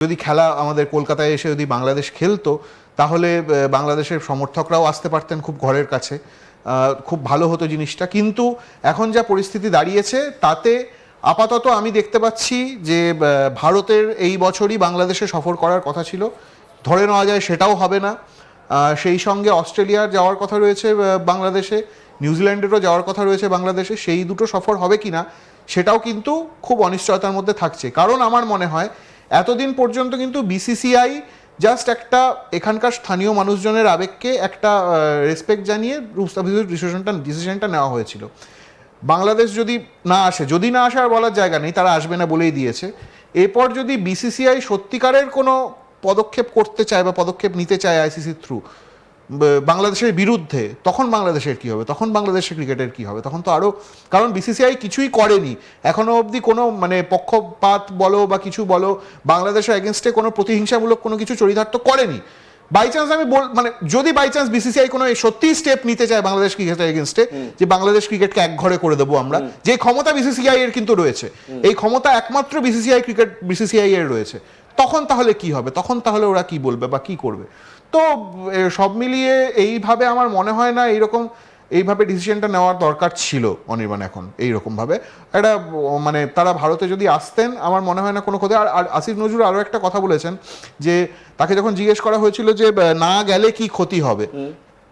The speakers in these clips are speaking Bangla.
যদি খেলা আমাদের কলকাতায় এসে যদি বাংলাদেশ খেলতো তাহলে বাংলাদেশের সমর্থকরাও আসতে পারতেন খুব ঘরের কাছে, খুব ভালো হতো জিনিসটা। কিন্তু এখন যা পরিস্থিতি দাঁড়িয়েছে তাতে আপাতত আমি দেখতে পাচ্ছি যে ভারতের এই বছরই বাংলাদেশে সফর করার কথা ছিল, ধরে নেওয়া যায় সেটাও হবে না। সেই সঙ্গে অস্ট্রেলিয়ার যাওয়ার কথা রয়েছে বাংলাদেশে, নিউজিল্যান্ডেরও যাওয়ার কথা রয়েছে বাংলাদেশে। সেই দুটো সফর হবে কি না সেটাও কিন্তু খুব অনিশ্চয়তার মধ্যে থাকছে। কারণ আমার মনে হয় এতদিন পর্যন্ত কিন্তু বিসিসিআই জাস্ট একটা এখানকার স্থানীয় মানুষজনের আবেগকে একটা রেসপেক্ট জানিয়ে ডিসিশনটা নেওয়া হয়েছিল। বাংলাদেশ যদি না আসে আর বলার জায়গা নেই, তারা আসবে না বলেই দিয়েছে। এরপর যদি বিসিসিআই সত্যিকারের কোনো পদক্ষেপ করতে চায় বা পদক্ষেপ নিতে চায় আইসিসির থ্রু বাংলাদেশের বিরুদ্ধে, তখন বাংলাদেশের কী হবে, তখন বাংলাদেশের ক্রিকেটের কী হবে? তখন তো আরও, কারণ বিসিসিআই কিছুই করেনি এখনও অবধি, কোনো মানে পক্ষপাত বলো বা কিছু বলো বাংলাদেশের এগেনস্টে কোনো প্রতিহিংসামূলক কোনো কিছু চরিতার্থ করেনি। বাই চান্স আমি মানে যদি বাই চান্স বিসিসিআই কোনো সত্যিই স্টেপ নিতে চায় বাংলাদেশ ক্রিকেটের এগেনস্টে, যে বাংলাদেশ ক্রিকেটকে এক ঘরে করে দেবো আমরা, যে ক্ষমতা বিসিসিআই এর কিন্তু রয়েছে, এই ক্ষমতা একমাত্র বিসিসিআই এর রয়েছে, তখন তাহলে কি হবে? তখন তাহলে ওরা কি বলবে বা কি করবে? তো সব মিলিয়ে এইভাবে আমার মনে হয় না এইভাবে ডিসিশনটা নেওয়ার দরকার ছিল অনির্বাণ। এখন এইরকমভাবে একটা মানে তারা ভারতে যদি আসতেন আমার মনে হয় না কোনো ক্ষতি। আর আসিফ নজরুল আরও একটা কথা বলেছেন যে তাকে যখন জিজ্ঞেস করা হয়েছিল যে না গেলে কি ক্ষতি হবে,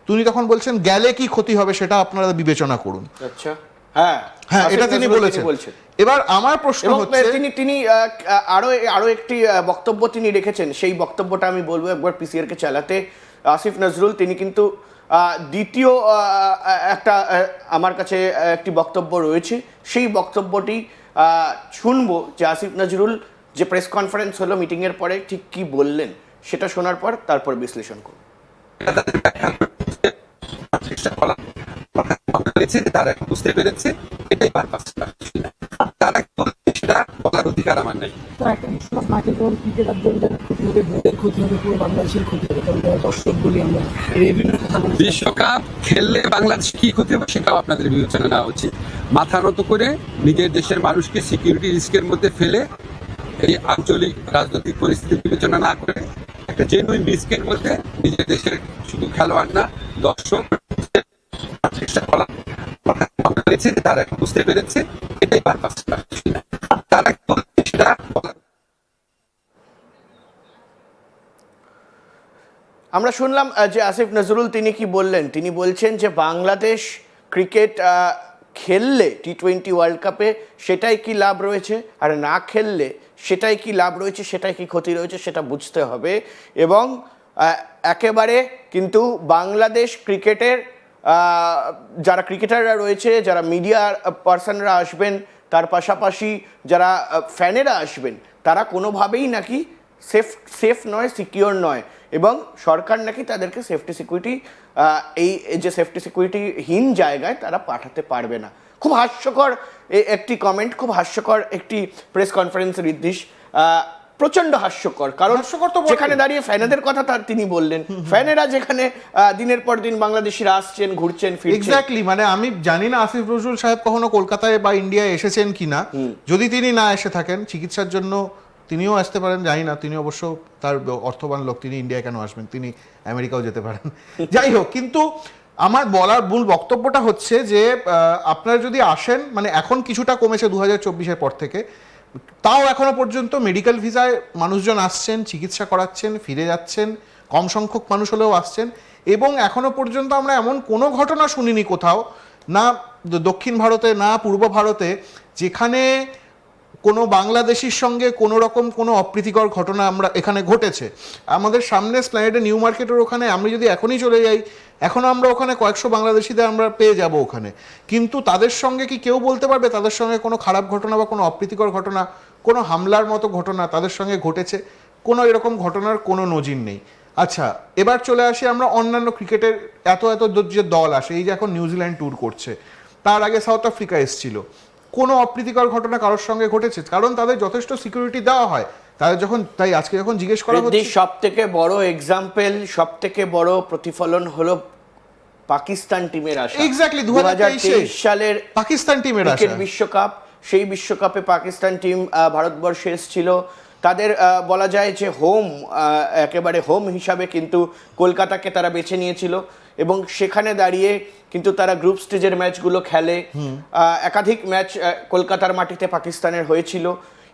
তিনি তখন বলছেন গেলে কি ক্ষতি হবে সেটা আপনারা বিবেচনা করুন। আচ্ছা, হ্যাঁ হ্যাঁ, এটা তিনি বলেছেন। এবার আমার প্রশ্ন হচ্ছে, তিনি আরো একটি বক্তব্য তিনি রেখেছেন, সেই বক্তব্যটা আমি বলবো একবার পিসিআর কে চালাতে। আসিফ নজরুল তিনি কিন্তু দ্বিতীয় একটা আমার কাছে একটি বক্তব্য রয়েছে, সেই বক্তব্যটি শুনবো যে আসিফ নজরুল যে প্রেস কনফারেন্স হলো মিটিংয়ের পরে ঠিক কি বললেন সেটা শোনার পর তারপর বিশ্লেষণ করব। তারা বুঝতে পেরেছে এটাই তারা বলার অধিকার আমার নেই। বিশ্বকাপ খেললে বাংলাদেশ কি ক্ষতি হবে সেটাও আপনাদের বিবেচনা নেওয়া উচিত। মাথা নত করে নিজের দেশের মানুষকে সিকিউরিটি রিস্কের মধ্যে ফেলে এই আঞ্চলিক রাজনৈতিক পরিস্থিতি বিবেচনা না করে একটা জেনুইন রিস্কের মধ্যে নিজের দেশের শুধু খেলোয়াড় না দর্শক তারা বুঝতে পেরেছে এটাই তারা আমরা শুনলাম যে আসিফ নজরুল তিনি কি বললেন। তিনি বলছেন যে বাংলাদেশ ক্রিকেট খেললে টি-20 ওয়ার্ল্ড কাপে সেটাই কি লাভ রয়েছে, আর না খেললে সেটাই কি লাভ রয়েছে, সেটাই কি ক্ষতি রয়েছে সেটা বুঝতে হবে। এবং একেবারে কিন্তু বাংলাদেশ ক্রিকেটের যারা ক্রিকেটাররা রয়েছে, যারা মিডিয়া পার্সনরা আসবেন, তার পাশাপাশি যারা ফ্যানেরা আসবেন, তারা কোনোভাবেই নাকি সেফ নয়, সিকিওর নয়, এবং সরকার নাকি তাদেরকে সেফটি সিকিউরিটি এই যে সেফটি সিকিউরিটিহীন জায়গায় তারা পাঠাতে পারবে না। খুব হাস্যকর একটি কমেন্ট, খুব হাস্যকর একটি প্রেস কনফারেন্সের নির্দেশ, প্রচন্ড হাস্যকর। কারণ যেখানে দাঁড়িয়ে ফ্যানেদের কথা তিনি বললেন, ফ্যানেরা যেখানে দিনের পর দিন বাংলাদেশিরা আসছেন, ঘুরছেন, ফিরছেন। এক্স্যাক্টলি, মানে আমি জানি না আসিফ নজরুল সাহেব কখনো কলকাতায় বা ইন্ডিয়ায় এসেছেন কিনা। যদি তিনি না এসে থাকেন চিকিৎসার জন্য, তিনিও আসতে পারেন, জানি না। তিনি অবশ্য তার অর্থবান লোক, তিনি ইন্ডিয়ায় কেন আসবেন, তিনি আমেরিকাও যেতে পারেন। যাই হোক, কিন্তু আমার বলার মূল বক্তব্যটা হচ্ছে যে আপনারা যদি আসেন, মানে এখন কিছুটা কমেছে 2024-এর পর থেকে, তাও এখনো পর্যন্ত মেডিকেল ভিসায় মানুষজন আসছেন, চিকিৎসা করাচ্ছেন, ফিরে যাচ্ছেন, কম সংখ্যক মানুষ হলেও আসছেন। এবং এখনো পর্যন্ত আমরা এমন কোনো ঘটনা শুনিনি কোথাও, না দক্ষিণ ভারতে না পূর্ব ভারতে, যেখানে কোনো বাংলাদেশির সঙ্গে কোনো রকম কোনো অপ্রীতিকর ঘটনা আমরা এখানে ঘটেছে। আমাদের সামনে স্প্ল্যানেডে নিউ মার্কেটের ওখানে আমি যদি এখনই চলে যাই, এখনও আমরা ওখানে কয়েকশো বাংলাদেশিদের আমরা পেয়ে যাব ওখানে। কিন্তু তাদের সঙ্গে কি কেউ বলতে পারবে তাদের সঙ্গে কোনো খারাপ ঘটনা বা কোনো অপ্রীতিকর ঘটনা, কোনো হামলার মতো ঘটনা তাদের সঙ্গে ঘটেছে? কোনো এরকম ঘটনার কোনো নজির নেই। আচ্ছা, এবার চলে আসি আমরা অন্যান্য ক্রিকেটের এত যে দল আসে, এই যে এখন নিউজিল্যান্ড ট্যুর করছে, তার আগে সাউথ আফ্রিকা এসেছিল, কোনো অপ্রীতিকর ঘটনা কারোর সঙ্গে ঘটেছে? কারণ তাদের যথেষ্ট সিকিউরিটি দেওয়া হয় তাদের যখন। তাই আজকে যখন জিজ্ঞেস করা হচ্ছে, সব থেকে বড় এক্সাম্পল, সব থেকে বড় প্রতিফলন হলো পাকিস্তান টিমের আসা। এক্স্যাক্টলি 2023 সালের পাকিস্তান টিমের আসা বিশ্বকাপ, সেই বিশ্বকাপে পাকিস্তান টিম ভারতবর্ষে এসেছিল, তাদের বলা যায় যে হোম, একেবারে হোম হিসাবে কিন্তু কলকাতাকে তারা বেছে নিয়েছিল এবং সেখানে দাঁড়িয়ে কিন্তু তারা গ্রুপ স্টেজের ম্যাচগুলো খেলে। একাধিক ম্যাচ কলকাতার মাটিতে পাকিস্তানের হয়েছিল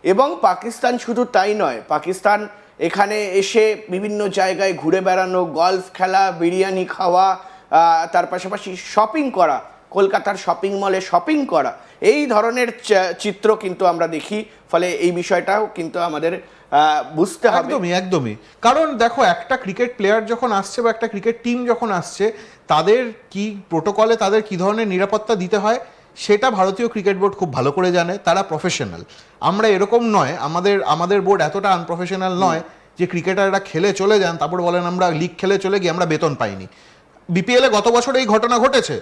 এবং পাকিস্তান শুধু তাই নয়, পাকিস্তান এখানে এসে বিভিন্ন জায়গায় ঘুরে বেড়ানো, গলফ খেলা, বিরিয়ানি খাওয়া, তার পাশাপাশি শপিং করা, কলকাতার শপিং মলে শপিং করা, এই ধরনের চিত্র কিন্তু আমরা দেখি। ফলে এই বিষয়টাও কিন্তু আমাদের বুঝতে হবে। একদমই একদমই, কারণ দেখো একটা ক্রিকেট প্লেয়ার যখন আসছে বা একটা ক্রিকেট টিম যখন আসছে, তাদের কি প্রোটোকলে তাদের কি ধরনের নিরাপত্তা দিতে হয় সেটা ভারতীয় ক্রিকেট বোর্ড খুব ভালো করে জানে। তারা প্রফেশনাল, আমরা এরকম নয়, আমাদের বোর্ড এতটা আনপ্রফেশনাল নয় যে ক্রিকেটাররা খেলে চলে যান তারপর বলেন আমরা লিগ খেলে চলে গিয়ে আমরা বেতন পাইনি। বিপিএল এ গত বছর এই ঘটনা ঘটেছে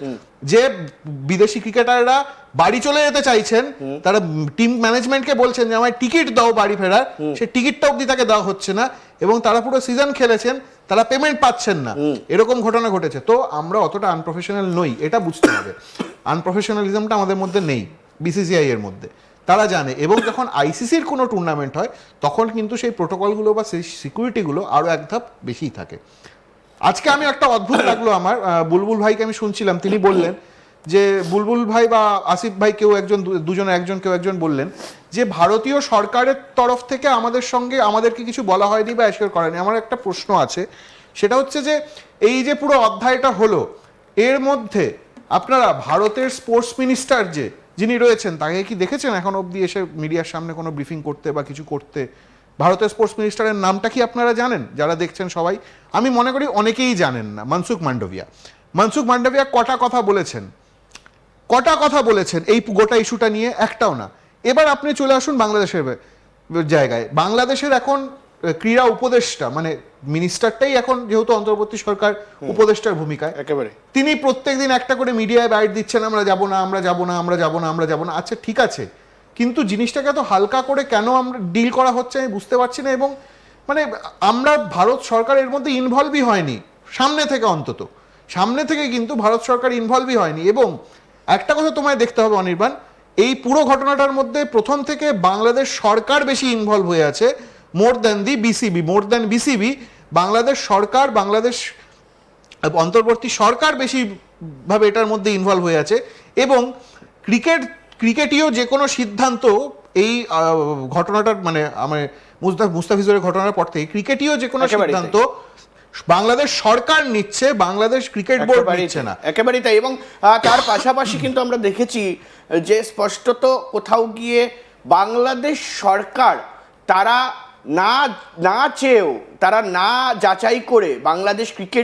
যে বিদেশি ক্রিকেটাররা বাড়ি চলে যেতে চাইছেন, তারা টিম ম্যানেজমেন্টকে বলছেন যে আমায় টিকিট দাও বাড়ি ফেরার, সে টিকিটটা অবধি তাকে দেওয়া হচ্ছে না এবং তারা পুরো সিজন খেলেছেন, তারা পেমেন্ট পাচ্ছেন না, এরকম ঘটনা ঘটেছে। তো আমরা অতটা আনপ্রফেশনাল নই, এটা বুঝতে হবে। আনপ্রফেশনালিজমটা আমাদের মধ্যে নেই বিসিসিআই এর মধ্যে, তারা জানে। এবং যখন আইসিসির কোনো টুর্নামেন্ট হয় তখন কিন্তু সেই প্রোটোকলগুলো বা সেই সিকিউরিটিগুলো আরও এক ধাপ বেশিই থাকে। আজকে আমি একটা অদ্ভুত লাগলো আমার, বুলবুল ভাইকে আমি শুনছিলাম, তিনি বললেন যে বুলবুল ভাই বা আসিফ ভাই কেউ একজন, দুজনে একজন কেউ একজন বললেন যে ভারতীয় সরকারের তরফ থেকে আমাদের সঙ্গে আমাদেরকে কিছু বলা হয়নি বা অ্যাসিওর করেনি। আমার একটা প্রশ্ন আছে, সেটা হচ্ছে যে এই যে পুরো অধ্যায়টা হলো, এর মধ্যে আপনারা ভারতের স্পোর্টস মিনিস্টার যিনি রয়েছেন তাকে কি দেখেছেন এখন অবধি এসে মিডিয়ার সামনে কোনো ব্রিফিং করতে বা কিছু করতে? ভারতের স্পোর্টস মিনিস্টারের নামটা কি আপনারা জানেন? যারা দেখছেন সবাই, আমি মনে করি অনেকেই জানেন না। মনসুখ মান্ডভিয়া কটা কথা বলেছেন এই গোটা ইস্যুটা নিয়ে? একটাও না। এবার আপনি চলে আসুন বাংলাদেশের জায়গায়। বাংলাদেশের এখন ক্রীড়া উপদেষ্টা, মানে মিনিস্টারটাই এখন যেহেতু অন্তর্বর্তী সরকার উপদেষ্টার ভূমিকায়, একেবারে তিনি প্রত্যেকদিন একটা করে মিডিয়ায় বাইট দিচ্ছেন আমরা যাব না, আমরা যাব না, আমরা যাব না, আমরা যাব না। আচ্ছা ঠিক আছে, কিন্তু জিনিসটাকে এত হালকা করে কেন আমরা ডিল করা হচ্ছে আমি বুঝতে পারছি না। এবং মানে আমরা, ভারত সরকার এর মধ্যে ইনভলভই হয়নি সামনে থেকে, অন্তত সামনে থেকে কিন্তু ভারত সরকার ইনভলভই হয়নি। এবং একটা কথা তোমায় দেখতে হবে অনির্বাণ, এই পুরো ঘটনাটার মধ্যে প্রথম থেকে বাংলাদেশ সরকার বেশি ইনভলভ হয়ে আছে, মোর দ্যান বিসিবি। বাংলাদেশ সরকার, বাংলাদেশ অন্তর্বর্তী সরকার বেশিভাবে এটার মধ্যে ইনভলভ হয়ে আছে। এবং ক্রিকেটীয় যে কোনো সিদ্ধান্ত এই ঘটনাটার, মানে আমার মুস্তাফিজুরের ঘটনার পর থেকে ক্রিকেটীয় যে কোনো সিদ্ধান্ত বাংলাদেশ সরকার নিচ্ছে, বাংলাদেশ ক্রিকেট বোর্ড নিচ্ছে না। একেবারেই তাই। এবং তার পাশাপাশি কিন্তু আমরা দেখেছি যে স্পষ্টত কোথাও গিয়ে বাংলাদেশ সরকার তারা না চেয়েও, তারা না যাচাই করে বাংলাদেশ ক্রিকেট